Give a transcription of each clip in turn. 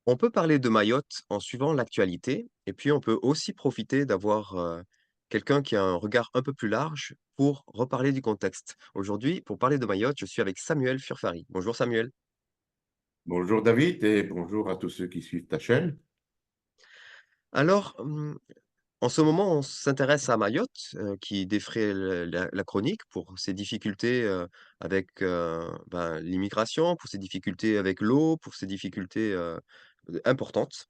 On peut parler de Mayotte en suivant l'actualité et puis on peut aussi profiter d'avoir, quelqu'un qui a un regard un peu plus large pour reparler du contexte. Aujourd'hui, pour parler de Mayotte, je suis avec Samuel Furfari. Bonjour Samuel. Bonjour David et bonjour à tous ceux qui suivent ta chaîne. Alors, en ce moment, on s'intéresse à Mayotte, qui défraie la chronique pour ses difficultés, avec, l'immigration, pour ses difficultés avec l'eau, pour ses difficultés, importantes.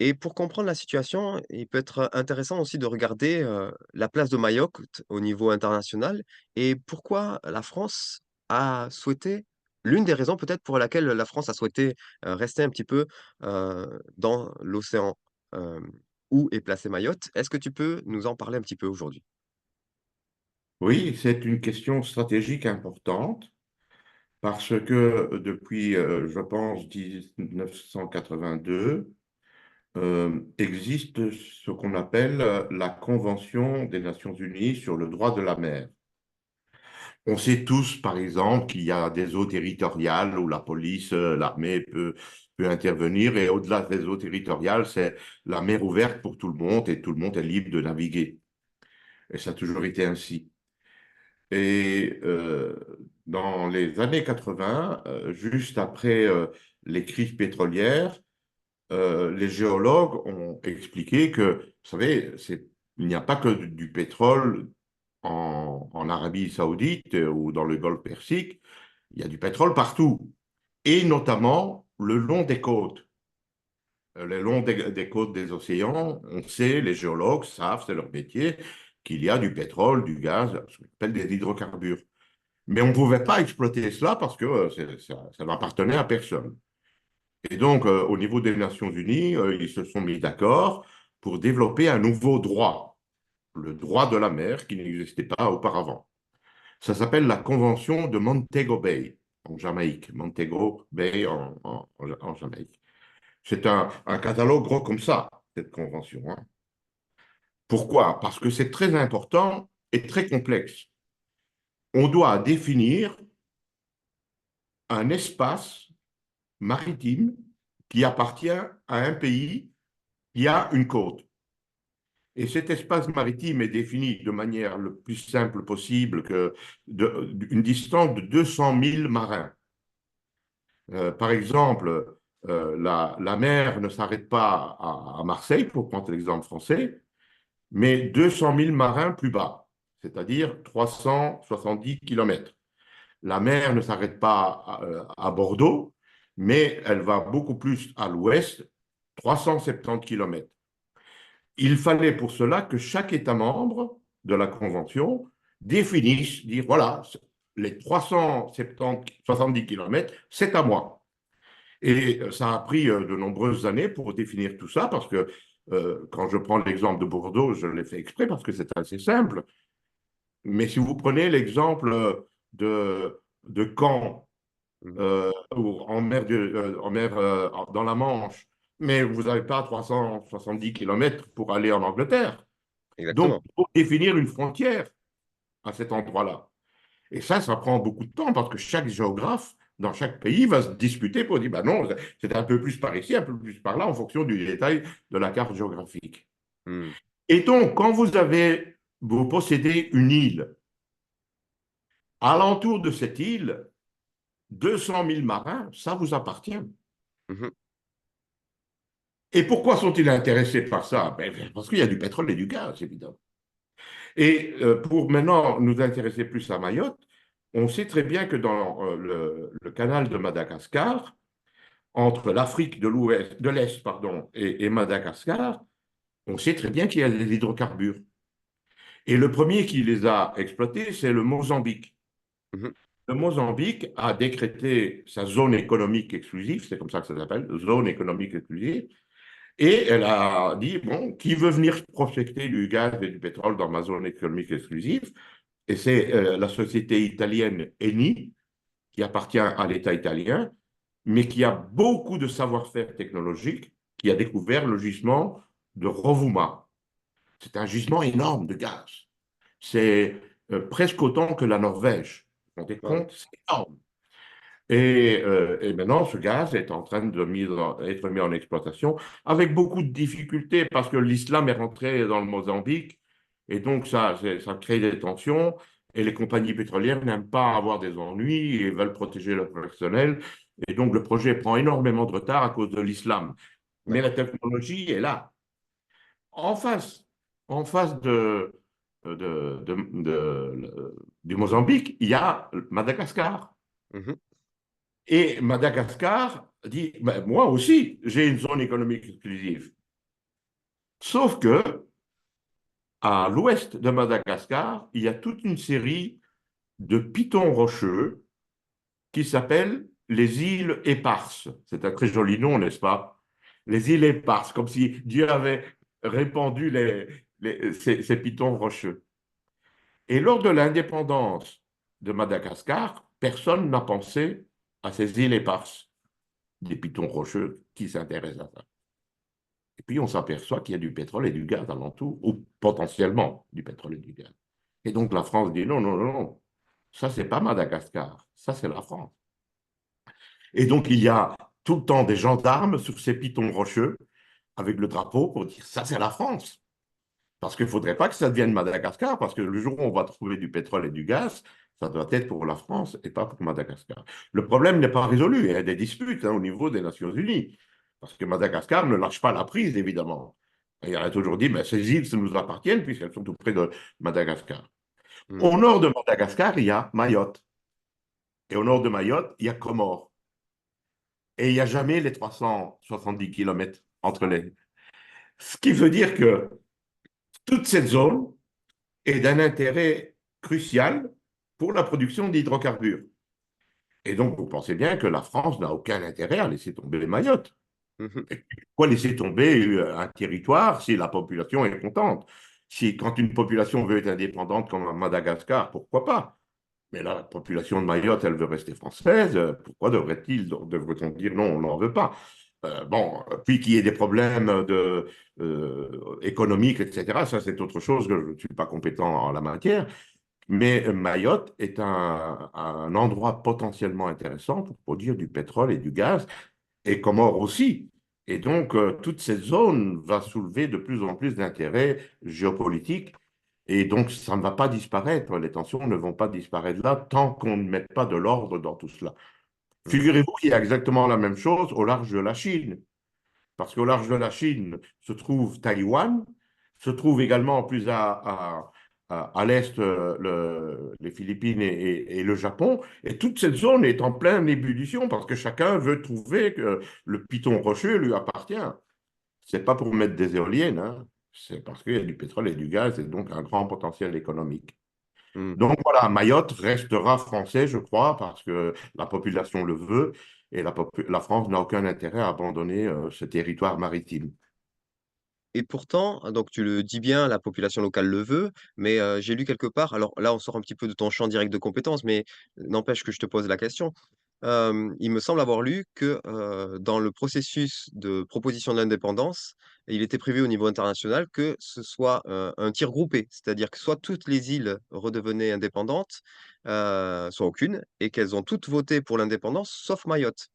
Et pour comprendre la situation, il peut être intéressant aussi de regarder, la place de Mayotte au niveau international et pourquoi la France a souhaité l'une des raisons peut-être pour laquelle la France a souhaité, rester un petit peu, dans l'océan, hem, où est placée Mayotte. Est-ce que tu peux nous en parler un petit peu aujourd'hui? Oui, c'est une question stratégique importante parce que depuis, je pense, 1982, existe ce qu'on appelle la Convention des Nations Unies sur le droit de la mer. On sait tous, par exemple, qu'il y a des eaux territoriales où la police, l'armée peut intervenir et au-delà des eaux territoriales, c'est la mer ouverte pour tout le monde et tout le monde est libre de naviguer. Et ça a toujours été ainsi. Et dans les années 80, juste après les crises pétrolières, les géologues ont expliqué que, vous savez, il n'y a pas que du pétrole en Arabie Saoudite ou dans le Golfe Persique, il y a du pétrole partout, et notamment le long des côtes. Le long des côtes des océans, on sait, les géologues savent, c'est leur métier, qu'il y a du pétrole, du gaz, ce qu'on appelle des hydrocarbures. Mais on ne pouvait pas exploiter cela parce que ça n'appartenait à personne. Et donc, au niveau des Nations Unies, ils se sont mis d'accord pour développer un nouveau droit, le droit de la mer qui n'existait pas auparavant. Ça s'appelle la Convention de Montego Bay en Jamaïque, Montego Bay en Jamaïque. C'est un catalogue gros comme ça, cette convention, hein. Pourquoi? Parce que c'est très important et très complexe. On doit définir un espace maritime qui appartient à un pays qui a une côte. Et cet espace maritime est défini de manière le plus simple possible que une distance de 200 000 marins. Par exemple, la mer ne s'arrête pas à Marseille, pour prendre l'exemple français, mais 200 000 marins plus bas, c'est-à-dire 370 kilomètres. La mer ne s'arrête pas à Bordeaux, mais elle va beaucoup plus à l'ouest, 370 kilomètres. Il fallait pour cela que chaque État membre de la Convention définisse, dire voilà, les 370 kilomètres, c'est à moi. Et ça a pris de nombreuses années pour définir tout ça, parce que quand je prends l'exemple de Bordeaux, je l'ai fait exprès parce que c'est assez simple. Mais si vous prenez l'exemple de Caen, Mmh. ou en mer dans la Manche, mais vous n'avez pas 370 kilomètres pour aller en Angleterre. Donc, Exactement. il faut définir une frontière à cet endroit-là. Et ça prend beaucoup de temps parce que chaque géographe dans chaque pays va se disputer pour dire, bah non, c'est un peu plus par ici, un peu plus par là, en fonction du détail de la carte géographique. Mmh. Et donc, quand vous possédez une île, alentour de cette île, 200 000 marins, ça vous appartient. Mmh. Et pourquoi sont-ils intéressés par ça? Ben, parce qu'il y a du pétrole et du gaz, évidemment. Et pour maintenant nous intéresser plus à Mayotte, on sait très bien que dans le canal de Madagascar, entre l'Afrique de l'Ouest, de l'Est, pardon, et Madagascar, on sait très bien qu'il y a des hydrocarbures. Et le premier qui les a exploités, c'est le Mozambique. Mmh. Le Mozambique a décrété sa zone économique exclusive, c'est comme ça que ça s'appelle, zone économique exclusive, et elle a dit, bon, qui veut venir prospecter du gaz et du pétrole dans ma zone économique exclusive? Et c'est la société italienne Eni, qui appartient à l'État italien, mais qui a beaucoup de savoir-faire technologique, qui a découvert le gisement de Rovuma. C'est un gisement énorme de gaz. C'est presque autant que la Norvège. Vous vous rendez Waouh. compte? C'est énorme. Et maintenant, ce gaz est en train être mis en exploitation avec beaucoup de difficultés parce que l'islam est rentré dans le Mozambique et donc ça crée des tensions et les compagnies pétrolières n'aiment pas avoir des ennuis et veulent protéger leur personnel. Et donc, le projet prend énormément de retard à cause de l'islam. Mais la D'accord. technologie est là. En face, en face du Mozambique, il y a Madagascar. Mhm. Et Madagascar dit, ben, moi aussi, j'ai une zone économique exclusive. Sauf que à l'ouest de Madagascar, il y a toute une série de pitons rocheux qui s'appellent les îles Éparses. C'est un très joli nom, n'est-ce pas? Les îles Éparses, comme si Dieu avait répandu ces pitons rocheux. Et lors de l'indépendance de Madagascar, personne n'a pensé à ces îles Éparses, des pitons rocheux qui s'intéressent à ça. Et puis, on s'aperçoit qu'il y a du pétrole et du gaz alentour, ou potentiellement du pétrole et du gaz. Et donc, la France dit non, non, non, non, ça, c'est pas Madagascar, ça, c'est la France. Et donc, il y a tout le temps des gendarmes sur ces pitons rocheux avec le drapeau pour dire ça, c'est la France. Parce qu'il ne faudrait pas que ça devienne Madagascar, parce que le jour où on va trouver du pétrole et du gaz, ça doit être pour la France et pas pour Madagascar. Le problème n'est pas résolu. Il y a des disputes au niveau des Nations Unies, parce que Madagascar ne lâche pas la prise, évidemment. Et il a toujours dit, ben, ces îles ça nous appartiennent puisqu'elles sont tout près de Madagascar. Mhm. Au nord de Madagascar, il y a Mayotte. Et au nord de Mayotte, il y a Comores. Et il n'y a jamais les 370 kilomètres entre les. Ce qui veut dire que toute cette zone est d'un intérêt crucial pour la production d'hydrocarbures. Et donc, vous pensez bien que la France n'a aucun intérêt à laisser tomber les Mayotte. Mhm. Et pourquoi laisser tomber un territoire si la population est contente? Si, quand une population veut être indépendante comme à Madagascar, pourquoi pas? Mais la population de Mayotte, elle veut rester française. Pourquoi devrait-on dire non, on n'en veut pas? Bon, puis qu'il y ait des problèmes économiques, etc., ça c'est autre chose, que je ne suis pas compétent en la matière. Mais Mayotte est un endroit potentiellement intéressant pour produire du pétrole et du gaz, et Comores aussi. Et donc, toute cette zone va soulever de plus en plus d'intérêts géopolitiques. Et donc, ça ne va pas disparaître. Les tensions ne vont pas disparaître là tant qu'on ne met pas de l'ordre dans tout cela. Mhm. Figurez-vous qu'il y a exactement la même chose au large de la Chine. Parce qu'au large de la Chine se trouve Taïwan, se trouve également plus à l'est les Philippines et le Japon. Et toute cette zone est en pleine ébullition parce que chacun veut trouver que le piton rocheux lui appartient. C'est pas pour mettre des éoliennes, hein. C'est parce qu'il y a du pétrole et du gaz et donc un grand potentiel économique. Mhm. Donc voilà, Mayotte restera français, je crois, parce que la population le veut et la France n'a aucun intérêt à abandonner ce territoire maritime. Et pourtant, donc tu le dis bien, la population locale le veut, mais j'ai lu quelque part, alors là on sort un petit peu de ton champ direct de compétences, mais n'empêche que je te pose la question. Il me semble avoir lu que dans le processus de proposition d'indépendance, il était prévu au niveau international que ce soit un tir groupé, c'est-à-dire que soit toutes les îles redevenaient indépendantes, soit aucune, et qu'elles ont toutes voté pour l'indépendance, sauf Mayotte.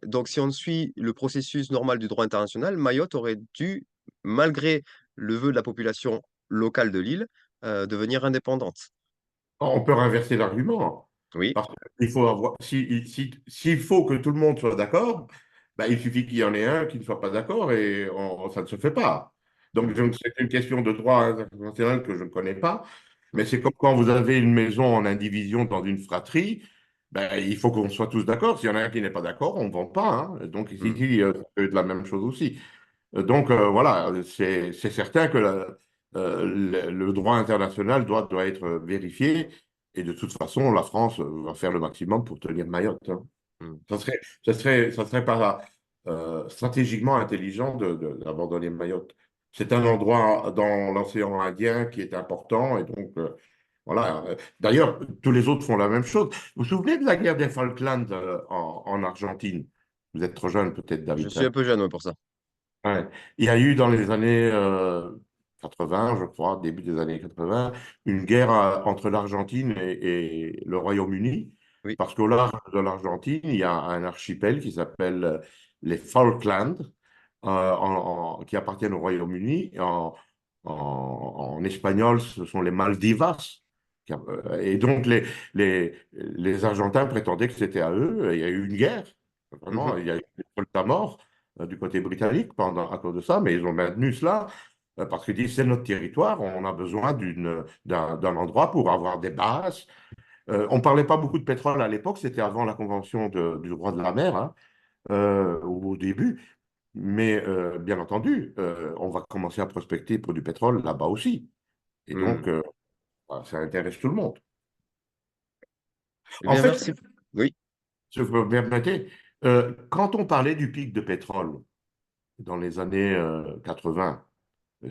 Donc, si on suit le processus normal du droit international, Mayotte aurait dû, malgré le vœu de la population locale de l'île, devenir indépendante. On peut renverser l'argument. Oui. Parce qu'il faut s'il faut que tout le monde soit d'accord, ben, il suffit qu'il y en ait un qui ne soit pas d'accord et ça ne se fait pas. Donc, Mhm. c'est une question de droit international que je ne connais pas, mais c'est comme quand vous avez une maison en indivision dans une fratrie, ben, il faut qu'on soit tous d'accord. S'il y en a un qui n'est pas d'accord, on ne vend pas, hein. Donc, Mhm. ici, ça peut être la même chose aussi. Donc, voilà, c'est certain que le droit international doit être vérifié. Et de toute façon, la France va faire le maximum pour tenir Mayotte, hein. Mhm. Ça serait pas stratégiquement intelligent d'abandonner Mayotte. C'est un endroit dans l'océan Indien qui est important. Et donc, voilà. D'ailleurs, tous les autres font la même chose. Vous vous souvenez de la guerre des Falklands en Argentine? Vous êtes trop jeune, peut-être, Je David. suis un peu jeune, moi, pour ça. Ouais. Il y a eu dans les années 80, je crois, début des années 80, une guerre entre l'Argentine et le Royaume-Uni. Oui. Parce qu'au large de l'Argentine, il y a un archipel qui s'appelle les Falklands, qui appartiennent au Royaume-Uni. En espagnol, ce sont les Maldivas. Et donc, les Argentins prétendaient que c'était à eux. Il y a eu une guerre. Vraiment, Mmh. il y a eu des soldats morts du côté britannique à cause de ça, mais ils ont maintenu cela parce qu'ils disent c'est notre territoire, on a besoin d'un endroit pour avoir des bases. On ne parlait pas beaucoup de pétrole à l'époque, c'était avant la convention du droit de la mer, hein, au début. Mais bien entendu, on va commencer à prospecter pour du pétrole là-bas aussi. Et Mmh. donc, voilà, ça intéresse tout le monde. Eh En bien, fait, merci. Oui. si vous me permettez, quand on parlait du pic de pétrole dans les années 80,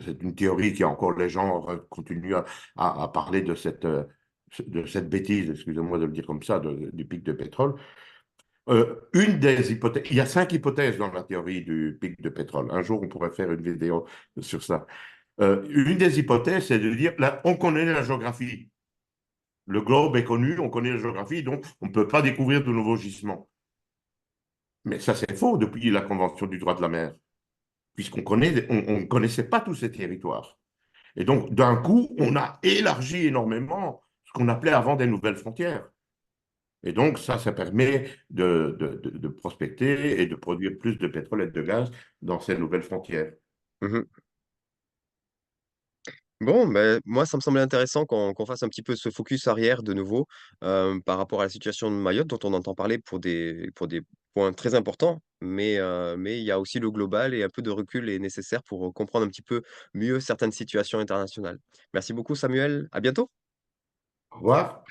c'est une théorie qui encore les gens continuent à parler de cette bêtise, excusez-moi de le dire comme ça, du pic de pétrole. Une des hypothèses, il y a 5 hypothèses dans la théorie du pic de pétrole. Un jour, on pourrait faire une vidéo sur ça. Une des hypothèses, c'est de dire, là, on connaît la géographie. Le globe est connu, on connaît la géographie, donc on ne peut pas découvrir de nouveaux gisements. Mais ça, c'est faux depuis la Convention du droit de la mer, puisqu'on connaît, on ne connaissait pas tous ces territoires. Et donc, d'un coup, on a élargi énormément ce qu'on appelait avant des nouvelles frontières. Et donc, ça permet de prospecter et de produire plus de pétrole et de gaz dans ces nouvelles frontières. Mmh. Bon, ben moi, ça me semblait intéressant qu'on fasse un petit peu ce focus arrière de nouveau, par rapport à la situation de Mayotte dont on entend parler pour des points très importants. Mais il y a aussi le global et un peu de recul est nécessaire pour comprendre un petit peu mieux certaines situations internationales. Merci beaucoup Samuel, à bientôt. Au revoir.